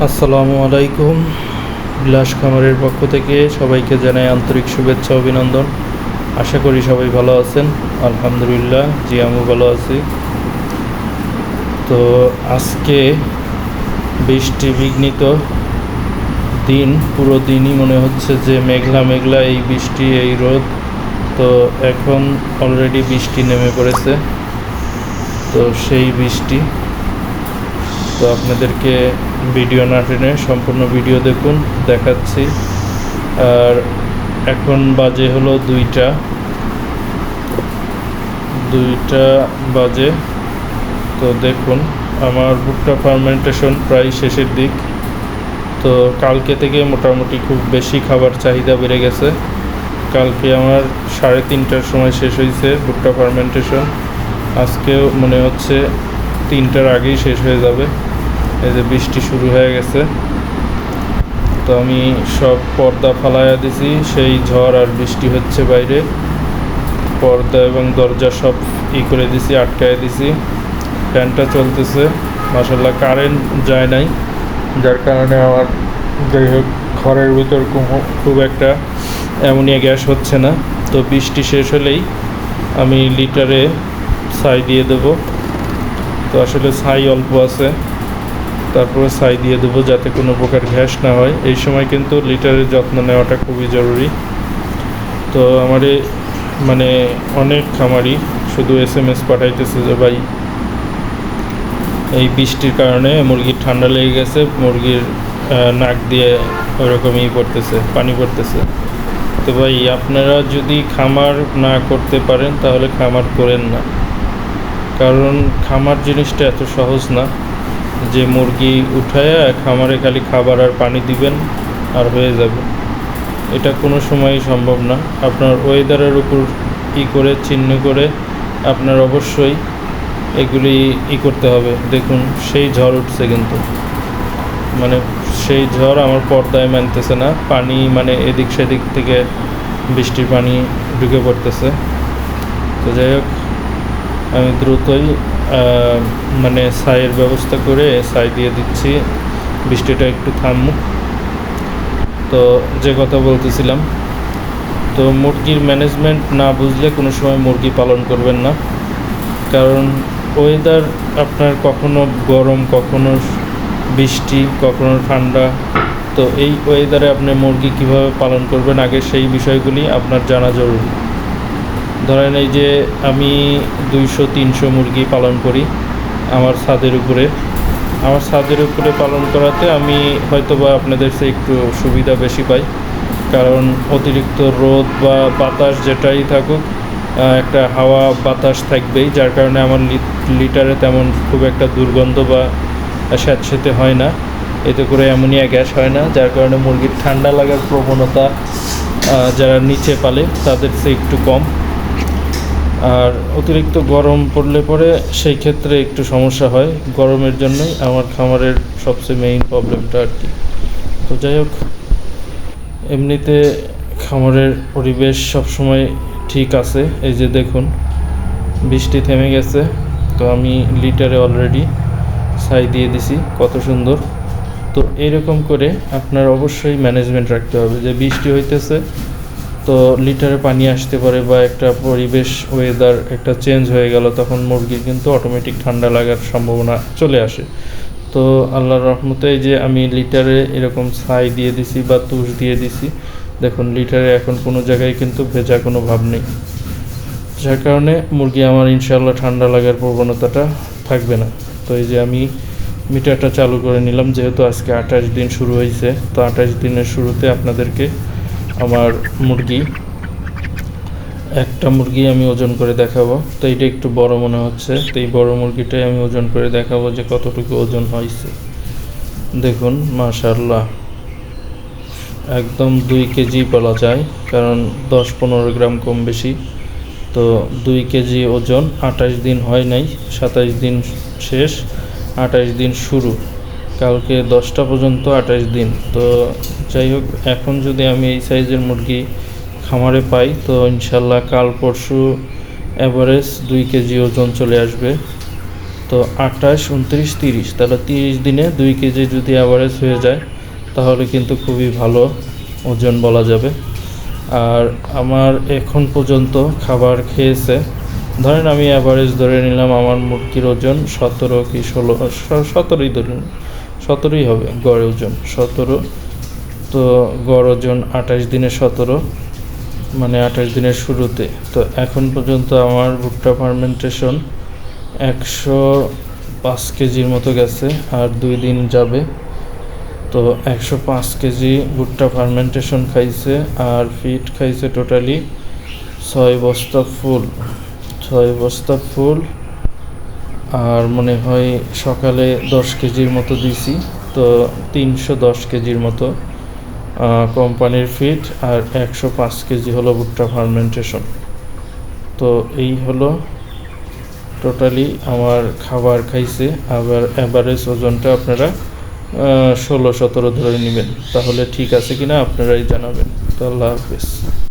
আসসালামু আলাইকুম। বিলাস খামারের পক্ষ থেকে সবাইকে জানাই আন্তরিক শুভেচ্ছা অভিনন্দন। আশা করি সবাই ভালো আছেন। আলহামদুলিল্লাহ, জি আমিও ভালো আছি। তো আজকে বৃষ্টি বিঘ্নিত দিন, পুরো দিনই মনে হচ্ছে যে মেঘলা মেঘলা, এই বৃষ্টি এই রোদ। তো এখন অলরেডি বৃষ্টি নেমে পড়েছে, তো সেই বৃষ্টি। তো আপনাদেরকে ভিডিও না টেনে সম্পূর্ণ ভিডিও দেখুন, দেখাচ্ছি। আর এখন বাজে হলো 2টা বাজে। তো দেখুন, আমার ভুট্টা ফার্মেন্টেশন প্রায় শেষের দিক। তো কালকে থেকে মোটামুটি খুব বেশি খাবার চাহিদা বেড়ে গেছে। কালকে আমার 3:30টার সময় শেষ হয়েছে ভুট্টা ফার্মেন্টেশন। আজকেও মনে হচ্ছে 3টার আগেই শেষ হয়ে যাবে। এই যে বৃষ্টি শুরু হয়ে গেছে, তো আমি সব পর্দা ফালাইয়া দিছি। সেই ঝড় আর বৃষ্টি হচ্ছে বাইরে, পর্দা এবং দরজা সব করে দিছি, আটকায় দিছি। ফ্যানটা চলতেছে, মাশাআল্লাহ। কারেন্ট যায় নাই, যার কারণে আমার যাই হোক ঘরের ভিতর খুব একটা অ্যামোনিয়া গ্যাস হচ্ছে না। তো বৃষ্টি শেষ হলেই আমি লিটারে ছাই দিয়ে দেবো। তো আসলে ছাই অল্প আছে, তারপরে ছাই দিয়ে দেবো যাতে কোনো প্রকার গ্যাস না হয়। এই সময় কিন্তু লিটারের যত্ন নেওয়াটা খুবই জরুরি। তো আমার মানে অনেক খামারি শুধু SMS পাঠাইতেছে যে ভাই এই বৃষ্টির কারণে মুরগির ঠান্ডা লেগে গেছে, মুরগির নাক দিয়ে ওরকমই পড়তেছে, পানি পড়তেছে। তো ভাই, আপনারা যদি খামার না করতে পারেন তাহলে খামার করেন না, কারণ খামার জিনিসটা এত সহজ না যে মুরগি উঠায় খামারে খালি খাবার আর পানি দিবেন আর হয়ে যাবে। এটা কোনো সময়ই সম্ভব না। আপনার ওয়েদারের উপর করে চিহ্ন করে আপনার অবশ্যই এগুলি করতে হবে। দেখুন, সেই ঝড় উঠছে, কিন্তু মানে সেই ঝড় আমার পর্দায় মানতেছে না। পানি মানে এদিক সেদিক থেকে বৃষ্টির পানি ঢুকে পড়তেছে। তো যাই হোক, আমি দ্রুতই মানে ছাইয়ের ব্যবস্থা করে ছাই দিয়ে দিচ্ছি, বৃষ্টিটা একটু থামুক। তো যে কথা বলতেছিলাম, তো মুরগির ম্যানেজমেন্ট না বুঝলে কোনো সময় মুরগি পালন করবেন না। কারণ ওয়েদার আপনার কখনো গরম, কখনো বৃষ্টি, কখনো ঠান্ডা। তো এই ওয়েদারে আপনি মুরগি কীভাবে পালন করবেন, আগে সেই বিষয়গুলি আপনার জানা জরুরি। ধরেন এই যে আমি 200-300 মুরগি পালন করি আমার ছাদের উপরে। আমার ছাদের উপরে পালন করাতে আমি হয়তোবা আপনাদের চেয়ে একটু সুবিধা বেশি পাই, কারণ অতিরিক্ত রোদ বা বাতাস যেটাই থাকুক, একটা হাওয়া বাতাস থাকবেই, যার কারণে আমার লিটারে তেমন খুব একটা দুর্গন্ধ বা স্যাঁতসেঁতে হয় না। এতে করে অ্যামোনিয়া গ্যাস হয় না, যার কারণে মুরগির ঠান্ডা লাগার প্রবণতা যারা নিচে পালে তাদের চেয়ে একটু কম। আর অতিরিক্ত গরম পড়লে পরে সেই ক্ষেত্রে একটু সমস্যা হয়। গরমের জন্যই আমার খামারের সবচেয়ে মেইন প্রবলেমটা আর কি। তো যাই হোক, এমনিতে খামারের পরিবেশ সবসময় ঠিক আছে। এই যে দেখুন, বৃষ্টি থেমে গেছে, তো আমি লিটারে অলরেডি ছাই দিয়ে দিছি, কত সুন্দর। তো এরকম করে আপনার অবশ্যই ম্যানেজমেন্ট রাখতে হবে যে বৃষ্টি হইতেছে, তো লিটারে পানি আসতে পারে বা একটা পরিবেশ ওয়েদার একটা চেঞ্জ হয়ে গেল, তখন মুরগির কিন্তু অটোমেটিক ঠান্ডা লাগার সম্ভাবনা চলে আসে। তো আল্লাহর রহমতে এই যে আমি লিটারে এরকম ছাই দিয়ে দিছি বা তুষ দিয়ে দিছি, দেখুন লিটারে এখন কোনো জায়গায় কিন্তু ভেজা কোনো ভাব নেই, যার কারণে মুরগি আমার ইনশাআল্লাহ ঠান্ডা লাগার প্রবণতাটা থাকবে না। তো এই যে আমি মিটারটা চালু করে নিলাম, যেহেতু আজকে 28 দিন শুরু হয়েছে। তো 28 দিনের শুরুতে আপনাদেরকে আমার একটা মুরগি আমি ওজন করে দেখাবো। তো এইটা একটু বড় মনে হচ্ছে, তো এই বড় মুরগিটাই আমি ওজন করে দেখাবো যে কতটুকু ওজন হয়েছে। দেখুন, মাশাআল্লাহ, একদম 2 কেজি বলা যায়, কারণ 10-15 গ্রাম কম বেশি। তো 2 কেজি ওজন। 28 দিন হয় নাই, 27 দিন শেষ, 28 দিন শুরু। কালকে 10টা পর্যন্ত 28 দিন। তো যাই হোক, এখন যদি আমি এই সাইজের মুরগি খামারে পাই, তো ইনশাল্লাহ কাল পরশু অ্যাভারেজ 2 কেজি ওজন চলে আসবে। তো 28, 29, 30, তাহলে 30 দিনে 2 কেজি যদি অ্যাভারেজ হয়ে যায় তাহলে কিন্তু খুবই ভালো ওজন বলা যাবে। আর আমার এখন পর্যন্ত খাবার খেয়েছে, ধরেন আমি অ্যাভারেজ ধরে নিলাম আমার মুরগির ওজন 17 কি 17ই ধরুন, 17ই হবে গড় ওজন 17। তো গড় ওজন 28 দিনে 17, মানে 28 দিনের শুরুতে। তো এখন পর্যন্ত আমার ভুট্টা ফার্মেন্টেশন 105 কেজির মতো গেছে, আর 2 দিন যাবে। তো 105 কেজি ভুট্টা ফার্মেন্টেশন খাইছে, আর ফিড খাইছে টোটালি 6 বস্তা ফুল, 6 বস্তা ফুল। আর মনে হয় সকালে 10 কেজির মতো দিছি, তো 310 কেজির মতো কোম্পানির ফিড, আর 105 কেজি হলো ভুট্টা ফার্মেন্টেশন। তো এই হলো টোটালি আমার খাবার খাইছে। আবার অ্যাভারেজ ওজনটা আপনারা 16-17 ধরে নেবেন, তাহলে ঠিক আছে কিনা আপনারাই জানাবেন। তো আল্লাহ হাফেজ।